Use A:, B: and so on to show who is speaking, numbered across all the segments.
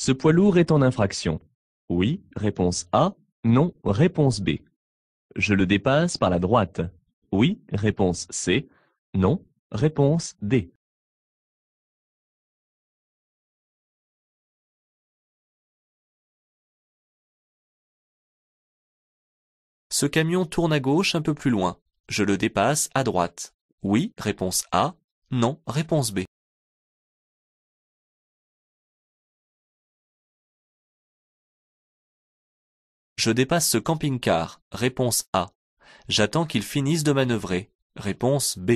A: Ce poids lourd est en infraction. Oui, réponse A. Non, réponse B. Je le dépasse par la droite. Oui, réponse C. Non, réponse D.
B: Ce camion tourne à gauche un peu plus loin. Je le dépasse à droite. Oui, réponse A. Non, réponse B. Je dépasse ce camping-car. Réponse A. J'attends qu'il finisse de manœuvrer. Réponse B.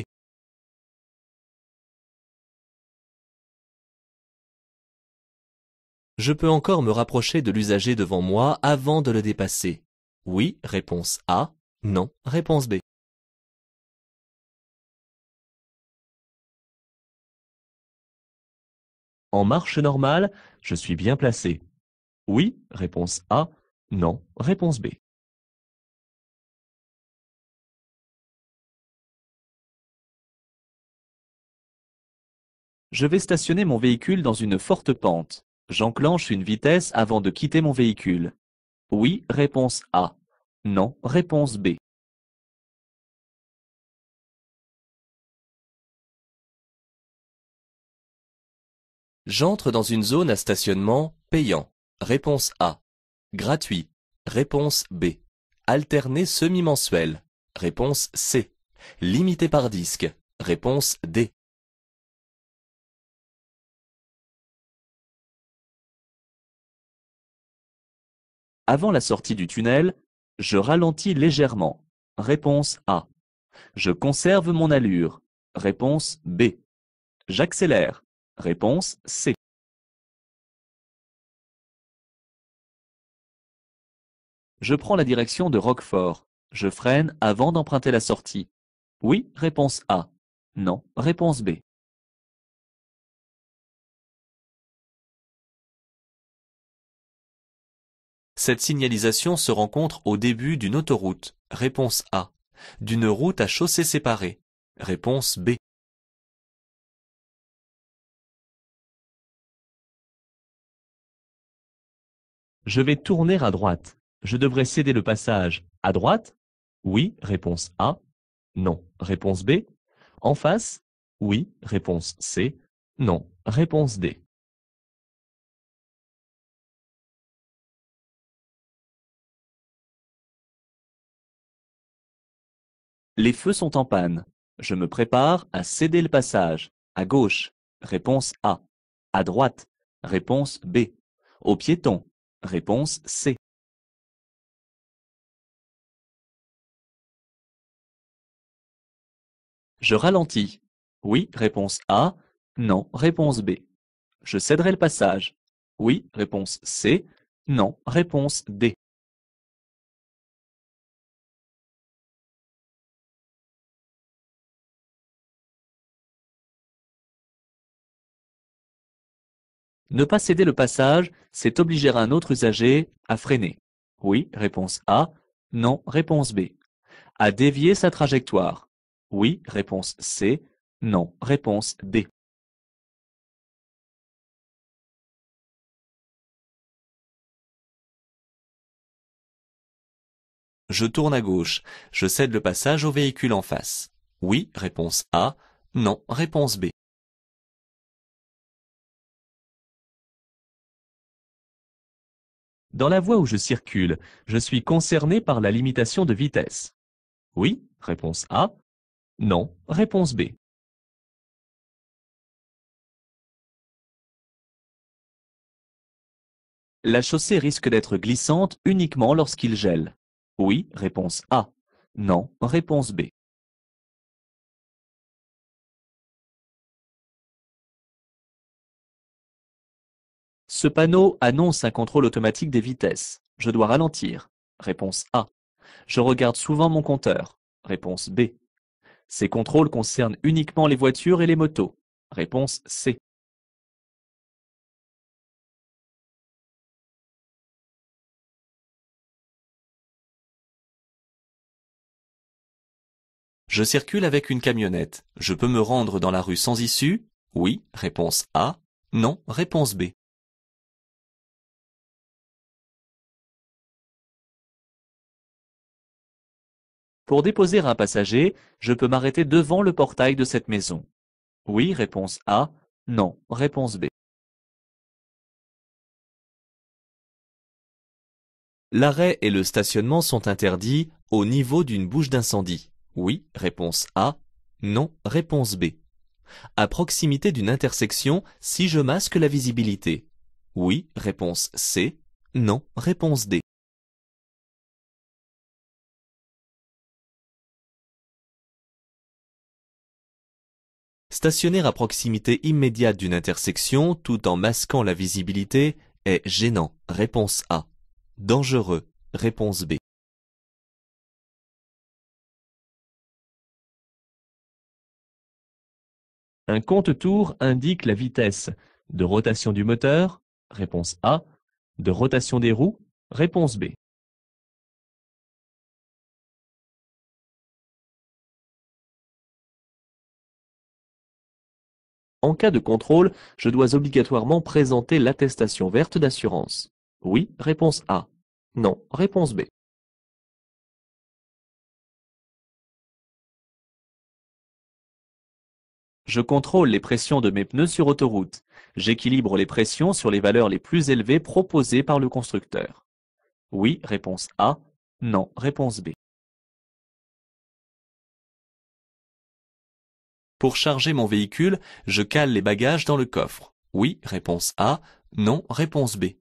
B: Je peux encore me rapprocher de l'usager devant moi avant de le dépasser. Oui, réponse A. Non, réponse B.
A: En marche normale, je suis bien placé. Oui, réponse A. Non, réponse B. Je vais stationner mon véhicule dans une forte pente. J'enclenche une vitesse avant de quitter mon véhicule. Oui, réponse A. Non, réponse B.
B: J'entre dans une zone à stationnement payant. Réponse A. Gratuit. Réponse B. Alterné semi-mensuel. Réponse C. Limité par disque. Réponse D.
A: Avant la sortie du tunnel, je ralentis légèrement. Réponse A. Je conserve mon allure. Réponse B. J'accélère. Réponse C. Je prends la direction de Roquefort. Je freine avant d'emprunter la sortie. Oui, réponse A. Non, réponse B.
B: Cette signalisation se rencontre au début d'une autoroute. Réponse A. D'une route à chaussée séparée. Réponse B.
A: Je vais tourner à droite. Je devrais céder le passage. À droite? Oui, réponse A. Non, réponse B. En face? Oui, réponse C. Non, réponse D. Les feux sont en panne. Je me prépare à céder le passage. À gauche, réponse A. À droite, réponse B. Au piéton, réponse C. Je ralentis. Oui, réponse A. Non, réponse B. Je céderai le passage. Oui, réponse C. Non, réponse D. Ne pas céder le passage, c'est obliger un autre usager à freiner. Oui, réponse A. Non, réponse B. À dévier sa trajectoire. Oui, réponse C. Non, réponse D.
B: Je tourne à gauche. Je cède le passage au véhicule en face. Oui, réponse A. Non, réponse B.
A: Dans la voie où je circule, je suis concerné par la limitation de vitesse. Oui, réponse A. Non, réponse B. La chaussée risque d'être glissante uniquement lorsqu'il gèle. Oui, réponse A. Non, réponse B. Ce panneau annonce un contrôle automatique des vitesses. Je dois ralentir. Réponse A. Je regarde souvent mon compteur. Réponse B. Ces contrôles concernent uniquement les voitures et les motos. Réponse C.
B: Je circule avec une camionnette. Je peux me rendre dans la rue sans issue? Oui, réponse A. Non, réponse B.
A: Pour déposer un passager, je peux m'arrêter devant le portail de cette maison. Oui, réponse A. Non, réponse B.
B: L'arrêt et le stationnement sont interdits au niveau d'une bouche d'incendie. Oui, réponse A. Non, réponse B. À proximité d'une intersection si je masque la visibilité. Oui, réponse C. Non, réponse D. Stationner à proximité immédiate d'une intersection tout en masquant la visibilité est gênant. Réponse A. Dangereux. Réponse B.
A: Un compte-tours indique la vitesse de rotation du moteur. Réponse A. De rotation des roues. Réponse B. En cas de contrôle, je dois obligatoirement présenter l'attestation verte d'assurance. Oui, réponse A. Non, réponse B. Je contrôle les pressions de mes pneus sur autoroute. J'équilibre les pressions sur les valeurs les plus élevées proposées par le constructeur. Oui, réponse A. Non, réponse B.
B: Pour charger mon véhicule, je cale les bagages dans le coffre. Oui, réponse A. Non, réponse B.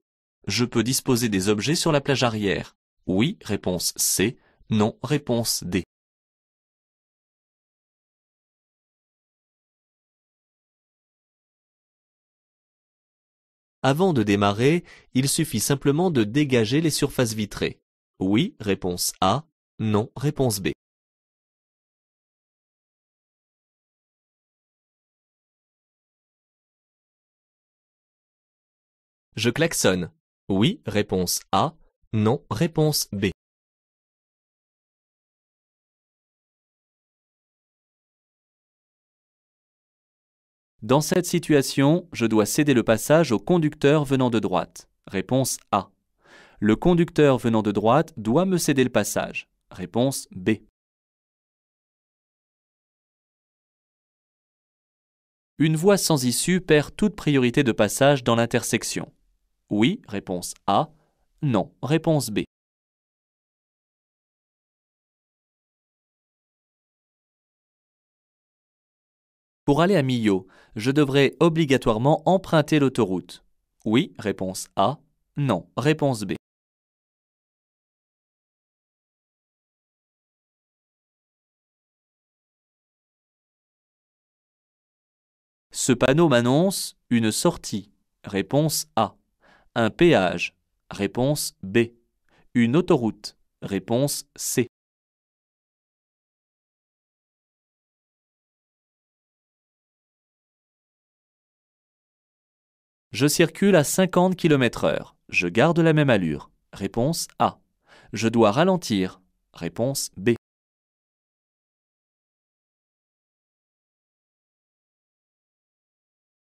B: Je peux disposer des objets sur la plage arrière. Oui, réponse C. Non, réponse D. Avant de démarrer, il suffit simplement de dégager les surfaces vitrées. Oui, réponse A. Non, réponse B. Je klaxonne. Oui, réponse A. Non, réponse B.
A: Dans cette situation, je dois céder le passage au conducteur venant de droite. Réponse A. Le conducteur venant de droite doit me céder le passage. Réponse B. Une voie sans issue perd toute priorité de passage dans l'intersection. Oui, réponse A. Non, réponse B. Pour aller à Millau, je devrais obligatoirement emprunter l'autoroute. Oui, réponse A. Non, réponse B. Ce panneau m'annonce une sortie. Réponse A. Un péage. Réponse B. Une autoroute. Réponse C. Je circule à 50 km/h. Je garde la même allure. Réponse A. Je dois ralentir. Réponse B.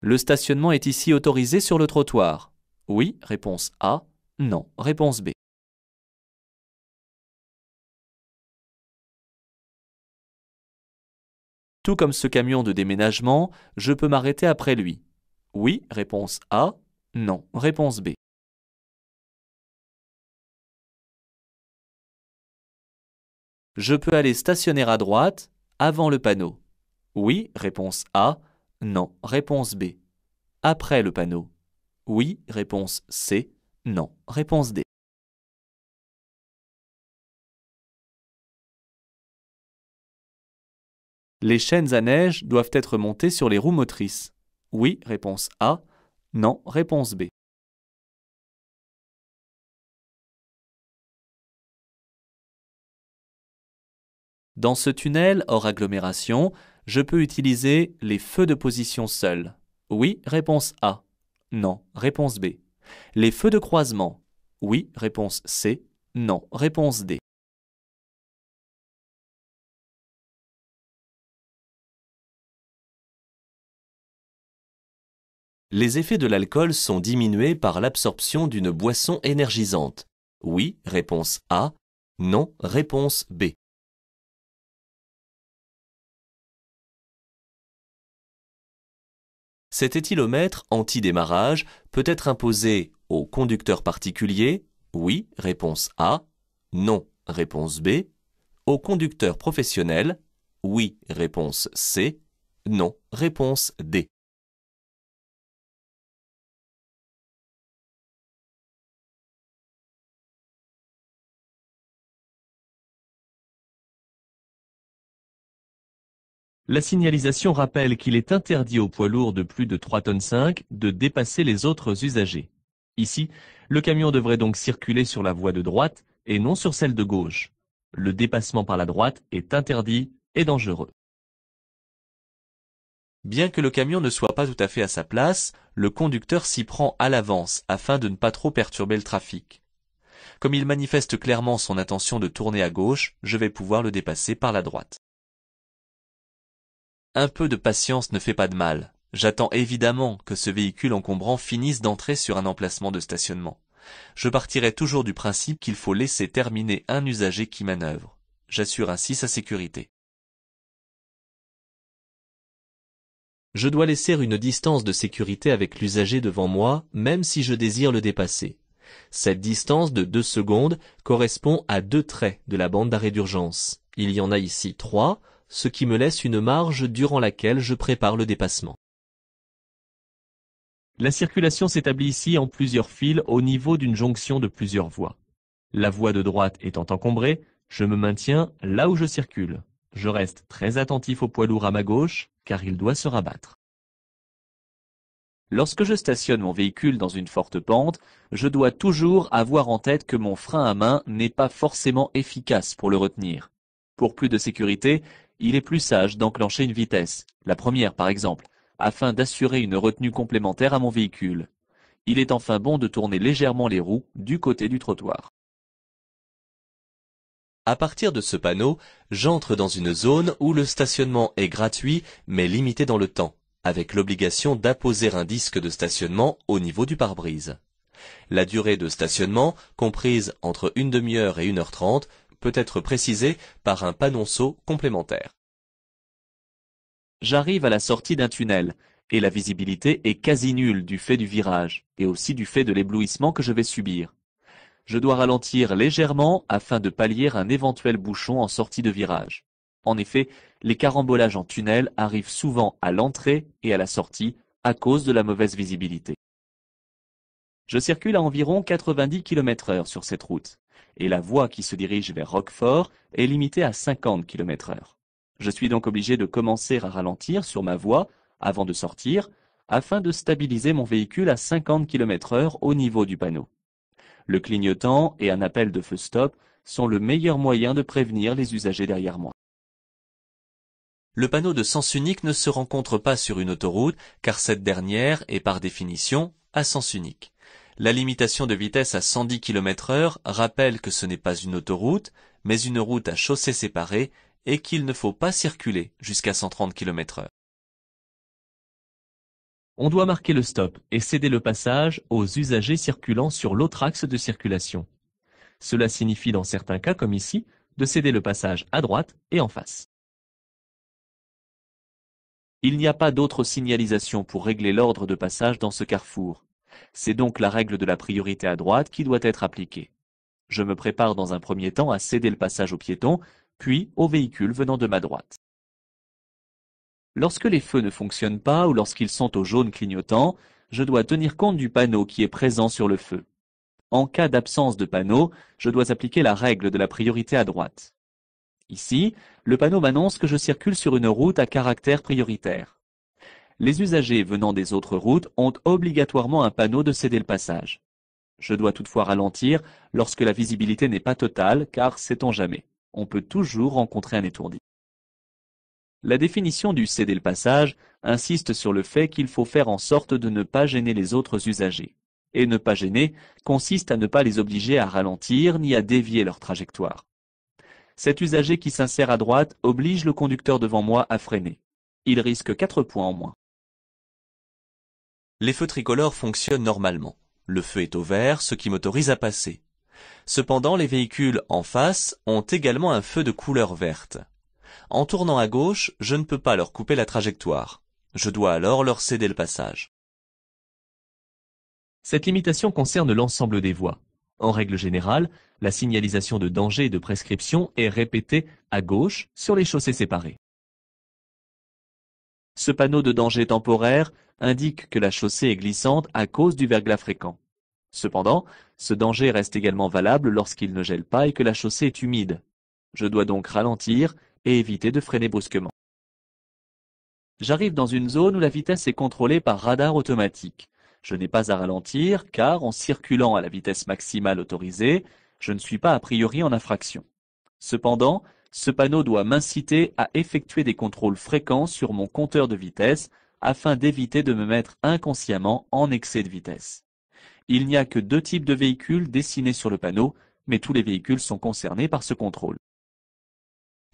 A: Le stationnement est ici autorisé sur le trottoir. Oui, réponse A. Non, réponse B. Tout comme ce camion de déménagement, je peux m'arrêter après lui. Oui, réponse A. Non, réponse B. Je peux aller stationner à droite, avant le panneau. Oui, réponse A. Non, réponse B. Après le panneau. Oui, réponse C. Non, réponse D. Les chaînes à neige doivent être montées sur les roues motrices. Oui, réponse A. Non, réponse B. Dans ce tunnel hors agglomération, je peux utiliser les feux de position seuls. Oui, réponse A. Non, réponse B. Les feux de croisement. Oui, réponse C. Non, réponse D.
B: Les effets de l'alcool sont diminués par l'absorption d'une boisson énergisante. Oui, réponse A. Non, réponse B. Cet éthylomètre anti-démarrage peut être imposé au conducteur particulier, oui, réponse A, non, réponse B, au conducteur professionnel, oui, réponse C, non, réponse D.
A: La signalisation rappelle qu'il est interdit aux poids lourds de plus de 3,5 tonnes de dépasser les autres usagers. Ici, le camion devrait donc circuler sur la voie de droite et non sur celle de gauche. Le dépassement par la droite est interdit et dangereux.
B: Bien que le camion ne soit pas tout à fait à sa place, le conducteur s'y prend à l'avance afin de ne pas trop perturber le trafic. Comme il manifeste clairement son intention de tourner à gauche, je vais pouvoir le dépasser par la droite. Un peu de patience ne fait pas de mal. J'attends évidemment que ce véhicule encombrant finisse d'entrer sur un emplacement de stationnement. Je partirai toujours du principe qu'il faut laisser terminer un usager qui manœuvre. J'assure ainsi sa sécurité. Je dois laisser une distance de sécurité avec l'usager devant moi, même si je désire le dépasser. Cette distance de 2 secondes correspond à 2 traits de la bande d'arrêt d'urgence. Il y en a ici 3, ce qui me laisse une marge durant laquelle je prépare le dépassement.
A: La circulation s'établit ici en plusieurs files au niveau d'une jonction de plusieurs voies. La voie de droite étant encombrée, je me maintiens là où je circule. Je reste très attentif au poids lourd à ma gauche, car il doit se rabattre. Lorsque je stationne mon véhicule dans une forte pente, je dois toujours avoir en tête que mon frein à main n'est pas forcément efficace pour le retenir. Pour plus de sécurité, il est plus sage d'enclencher une vitesse, la première par exemple, afin d'assurer une retenue complémentaire à mon véhicule. Il est enfin bon de tourner légèrement les roues du côté du trottoir.
B: À partir de ce panneau, j'entre dans une zone où le stationnement est gratuit mais limité dans le temps, avec l'obligation d'apposer un disque de stationnement au niveau du pare-brise. La durée de stationnement, comprise entre une demi-heure et 1h30, peut être précisée par un panonceau complémentaire.
A: J'arrive à la sortie d'un tunnel, et la visibilité est quasi nulle du fait du virage, et aussi du fait de l'éblouissement que je vais subir. Je dois ralentir légèrement afin de pallier un éventuel bouchon en sortie de virage. En effet, les carambolages en tunnel arrivent souvent à l'entrée et à la sortie à cause de la mauvaise visibilité. Je circule à environ 90 km/h sur cette route, et la voie qui se dirige vers Roquefort est limitée à 50 km/h. Je suis donc obligé de commencer à ralentir sur ma voie avant de sortir, afin de stabiliser mon véhicule à 50 km/h au niveau du panneau. Le clignotant et un appel de feu stop sont le meilleur moyen de prévenir les usagers derrière moi.
B: Le panneau de sens unique ne se rencontre pas sur une autoroute car cette dernière est par définition à sens unique. La limitation de vitesse à 110 km/h rappelle que ce n'est pas une autoroute, mais une route à chaussée séparée et qu'il ne faut pas circuler jusqu'à 130 km/h.
A: On doit marquer le stop et céder le passage aux usagers circulant sur l'autre axe de circulation. Cela signifie dans certains cas, comme ici, de céder le passage à droite et en face. Il n'y a pas d'autre signalisation pour régler l'ordre de passage dans ce carrefour. C'est donc la règle de la priorité à droite qui doit être appliquée. Je me prépare dans un premier temps à céder le passage aux piétons, puis aux véhicules venant de ma droite. Lorsque les feux ne fonctionnent pas ou lorsqu'ils sont au jaune clignotant, je dois tenir compte du panneau qui est présent sur le feu. En cas d'absence de panneau, je dois appliquer la règle de la priorité à droite. Ici, le panneau m'annonce que je circule sur une route à caractère prioritaire. Les usagers venant des autres routes ont obligatoirement un panneau de céder le passage. Je dois toutefois ralentir lorsque la visibilité n'est pas totale, car sait-on jamais, on peut toujours rencontrer un étourdi. La définition du céder le passage insiste sur le fait qu'il faut faire en sorte de ne pas gêner les autres usagers. Et ne pas gêner consiste à ne pas les obliger à ralentir ni à dévier leur trajectoire. Cet usager qui s'insère à droite oblige le conducteur devant moi à freiner. Il risque 4 points en moins.
B: Les feux tricolores fonctionnent normalement. Le feu est au vert, ce qui m'autorise à passer. Cependant, les véhicules en face ont également un feu de couleur verte. En tournant à gauche, je ne peux pas leur couper la trajectoire. Je dois alors leur céder le passage.
A: Cette limitation concerne l'ensemble des voies. En règle générale, la signalisation de danger et de prescription est répétée à gauche sur les chaussées séparées. Ce panneau de danger temporaire indique que la chaussée est glissante à cause du verglas fréquent. Cependant, ce danger reste également valable lorsqu'il ne gèle pas et que la chaussée est humide. Je dois donc ralentir et éviter de freiner brusquement. J'arrive dans une zone où la vitesse est contrôlée par radar automatique. Je n'ai pas à ralentir car en circulant à la vitesse maximale autorisée, je ne suis pas a priori en infraction. Cependant, ce panneau doit m'inciter à effectuer des contrôles fréquents sur mon compteur de vitesse afin d'éviter de me mettre inconsciemment en excès de vitesse. Il n'y a que 2 types de véhicules dessinés sur le panneau, mais tous les véhicules sont concernés par ce contrôle.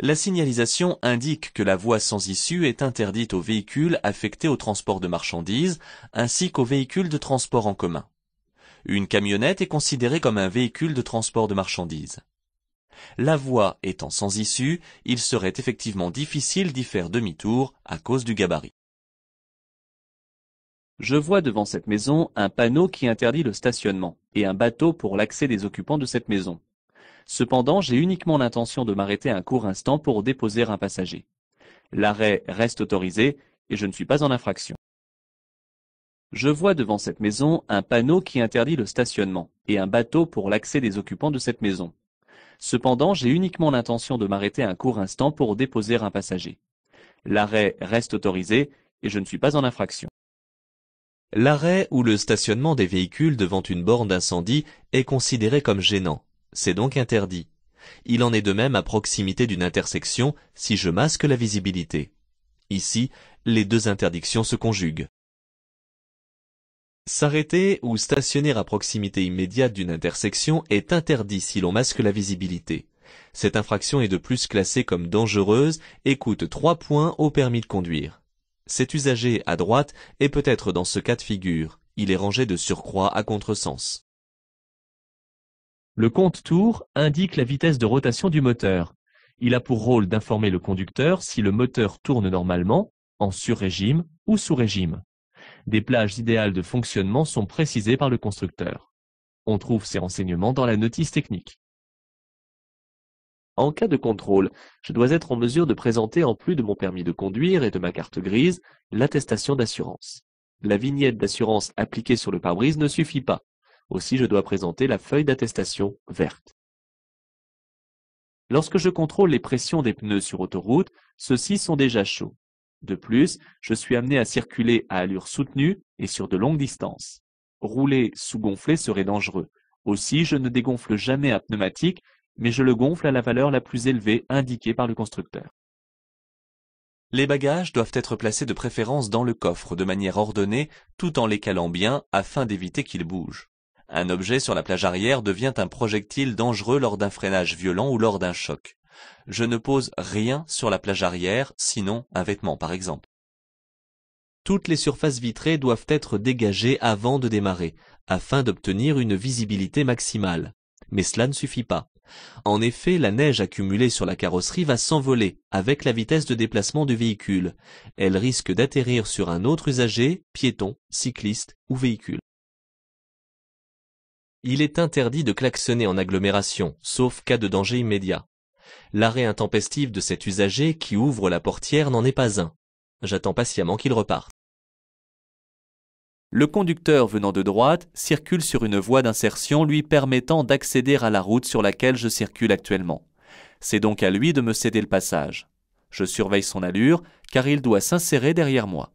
B: La signalisation indique que la voie sans issue est interdite aux véhicules affectés au transport de marchandises ainsi qu'aux véhicules de transport en commun. Une camionnette est considérée comme un véhicule de transport de marchandises. La voie étant sans issue, il serait effectivement difficile d'y faire demi-tour à cause du gabarit.
A: Je vois devant cette maison un panneau qui interdit le stationnement et un bateau pour l'accès des occupants de cette maison. Cependant, j'ai uniquement l'intention de m'arrêter un court instant pour déposer un passager. L'arrêt reste autorisé et je ne suis pas en infraction. Je vois devant cette maison un panneau qui interdit le stationnement et un bateau pour l'accès des occupants de cette maison. Cependant, j'ai uniquement l'intention de m'arrêter un court instant pour déposer un passager. L'arrêt reste autorisé et je ne suis pas en infraction.
B: L'arrêt ou le stationnement des véhicules devant une borne d'incendie est considéré comme gênant. C'est donc interdit. Il en est de même à proximité d'une intersection si je masque la visibilité. Ici, les 2 interdictions se conjuguent. S'arrêter ou stationner à proximité immédiate d'une intersection est interdit si l'on masque la visibilité. Cette infraction est de plus classée comme dangereuse et coûte 3 points au permis de conduire. Cet usager à droite est peut-être dans ce cas de figure. Il est rangé de surcroît à contresens.
A: Le compte-tour indique la vitesse de rotation du moteur. Il a pour rôle d'informer le conducteur si le moteur tourne normalement, en sur-régime ou sous-régime. Des plages idéales de fonctionnement sont précisées par le constructeur. On trouve ces renseignements dans la notice technique. En cas de contrôle, je dois être en mesure de présenter en plus de mon permis de conduire et de ma carte grise, l'attestation d'assurance. La vignette d'assurance appliquée sur le pare-brise ne suffit pas. Aussi, je dois présenter la feuille d'attestation verte. Lorsque je contrôle les pressions des pneus sur autoroute, ceux-ci sont déjà chauds. De plus, je suis amené à circuler à allure soutenue et sur de longues distances. Rouler sous-gonflé serait dangereux. Aussi, je ne dégonfle jamais un pneumatique, mais je le gonfle à la valeur la plus élevée indiquée par le constructeur.
B: Les bagages doivent être placés de préférence dans le coffre de manière ordonnée tout en les calant bien afin d'éviter qu'ils bougent. Un objet sur la plage arrière devient un projectile dangereux lors d'un freinage violent ou lors d'un choc. Je ne pose rien sur la plage arrière, sinon un vêtement par exemple. Toutes les surfaces vitrées doivent être dégagées avant de démarrer, afin d'obtenir une visibilité maximale. Mais cela ne suffit pas. En effet, la neige accumulée sur la carrosserie va s'envoler avec la vitesse de déplacement du véhicule. Elle risque d'atterrir sur un autre usager, piéton, cycliste ou véhicule. Il est interdit de klaxonner en agglomération, sauf cas de danger immédiat. L'arrêt intempestif de cet usager qui ouvre la portière n'en est pas un. J'attends patiemment qu'il reparte.
A: Le conducteur venant de droite circule sur une voie d'insertion lui permettant d'accéder à la route sur laquelle je circule actuellement. C'est donc à lui de me céder le passage. Je surveille son allure car il doit s'insérer derrière moi.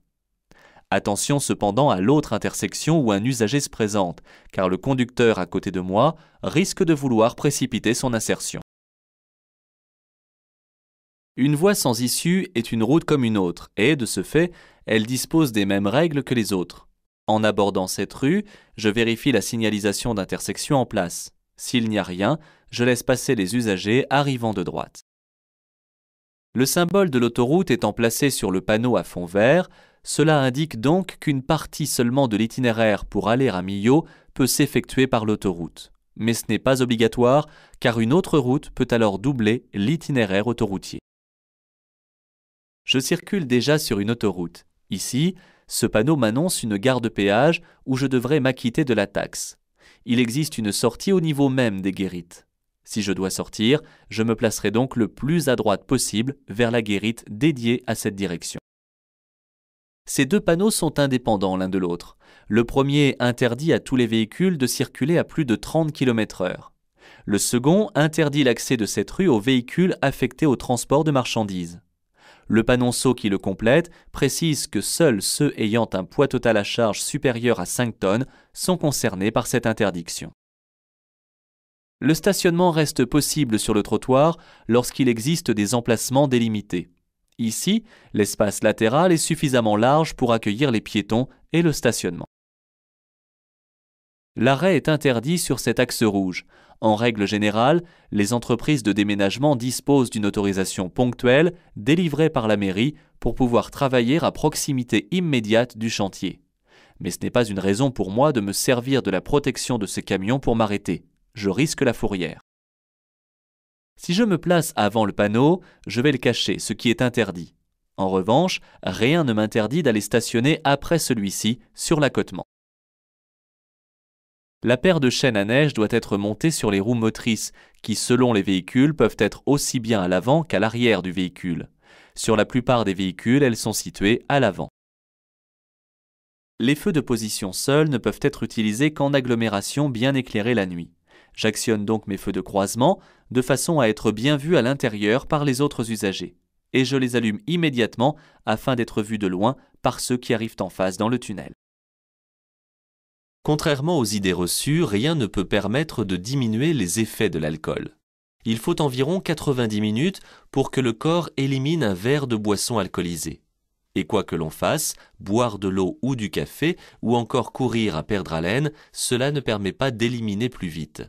A: Attention cependant à l'autre intersection où un usager se présente, car le conducteur à côté de moi risque de vouloir précipiter son insertion. Une voie sans issue est une route comme une autre, et, de ce fait, elle dispose des mêmes règles que les autres. En abordant cette rue, je vérifie la signalisation d'intersection en place. S'il n'y a rien, je laisse passer les usagers arrivant de droite. Le symbole de l'autoroute étant placé sur le panneau à fond vert, cela indique donc qu'une partie seulement de l'itinéraire pour aller à Millau peut s'effectuer par l'autoroute. Mais ce n'est pas obligatoire, car une autre route peut alors doubler l'itinéraire autoroutier. Je circule déjà sur une autoroute. Ici, ce panneau m'annonce une gare de péage où je devrais m'acquitter de la taxe. Il existe une sortie au niveau même des guérites. Si je dois sortir, je me placerai donc le plus à droite possible vers la guérite dédiée à cette direction. Ces deux panneaux sont indépendants l'un de l'autre. Le premier interdit à tous les véhicules de circuler à plus de 30 km/h. Le second interdit l'accès de cette rue aux véhicules affectés au transport de marchandises. Le panonceau qui le complète précise que seuls ceux ayant un poids total à charge supérieur à 5 tonnes sont concernés par cette interdiction. Le stationnement reste possible sur le trottoir lorsqu'il existe des emplacements délimités. Ici, l'espace latéral est suffisamment large pour accueillir les piétons et le stationnement. L'arrêt est interdit sur cet axe rouge. En règle générale, les entreprises de déménagement disposent d'une autorisation ponctuelle délivrée par la mairie pour pouvoir travailler à proximité immédiate du chantier. Mais ce n'est pas une raison pour moi de me servir de la protection de ces camions pour m'arrêter. Je risque la fourrière. Si je me place avant le panneau, je vais le cacher, ce qui est interdit. En revanche, rien ne m'interdit d'aller stationner après celui-ci sur l'accotement. La paire de chaînes à neige doit être montée sur les roues motrices, qui selon les véhicules peuvent être aussi bien à l'avant qu'à l'arrière du véhicule. Sur la plupart des véhicules, elles sont situées à l'avant. Les feux de position seuls ne peuvent être utilisés qu'en agglomération bien éclairée la nuit. J'actionne donc mes feux de croisement de façon à être bien vus à l'intérieur par les autres usagers. Et je les allume immédiatement afin d'être vus de loin par ceux qui arrivent en face dans le tunnel.
B: Contrairement aux idées reçues, rien ne peut permettre de diminuer les effets de l'alcool. Il faut environ 90 minutes pour que le corps élimine un verre de boisson alcoolisée. Et quoi que l'on fasse, boire de l'eau ou du café, ou encore courir à perdre haleine, cela ne permet pas d'éliminer plus vite.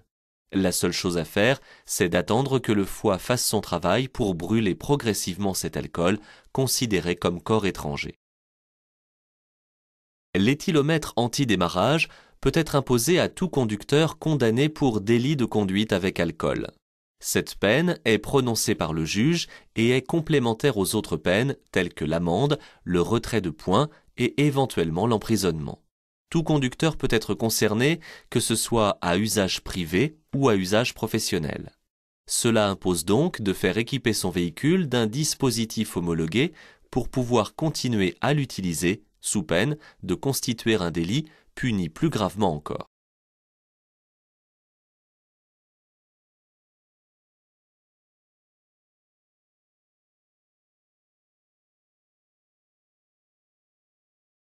B: La seule chose à faire, c'est d'attendre que le foie fasse son travail pour brûler progressivement cet alcool, considéré comme corps étranger. L'éthylomètre anti-démarrage peut être imposé à tout conducteur condamné pour délit de conduite avec alcool. Cette peine est prononcée par le juge et est complémentaire aux autres peines telles que l'amende, le retrait de points et éventuellement l'emprisonnement. Tout conducteur peut être concerné, que ce soit à usage privé ou à usage professionnel. Cela impose donc de faire équiper son véhicule d'un dispositif homologué pour pouvoir continuer à l'utiliser sous peine de constituer un délit puni plus gravement encore.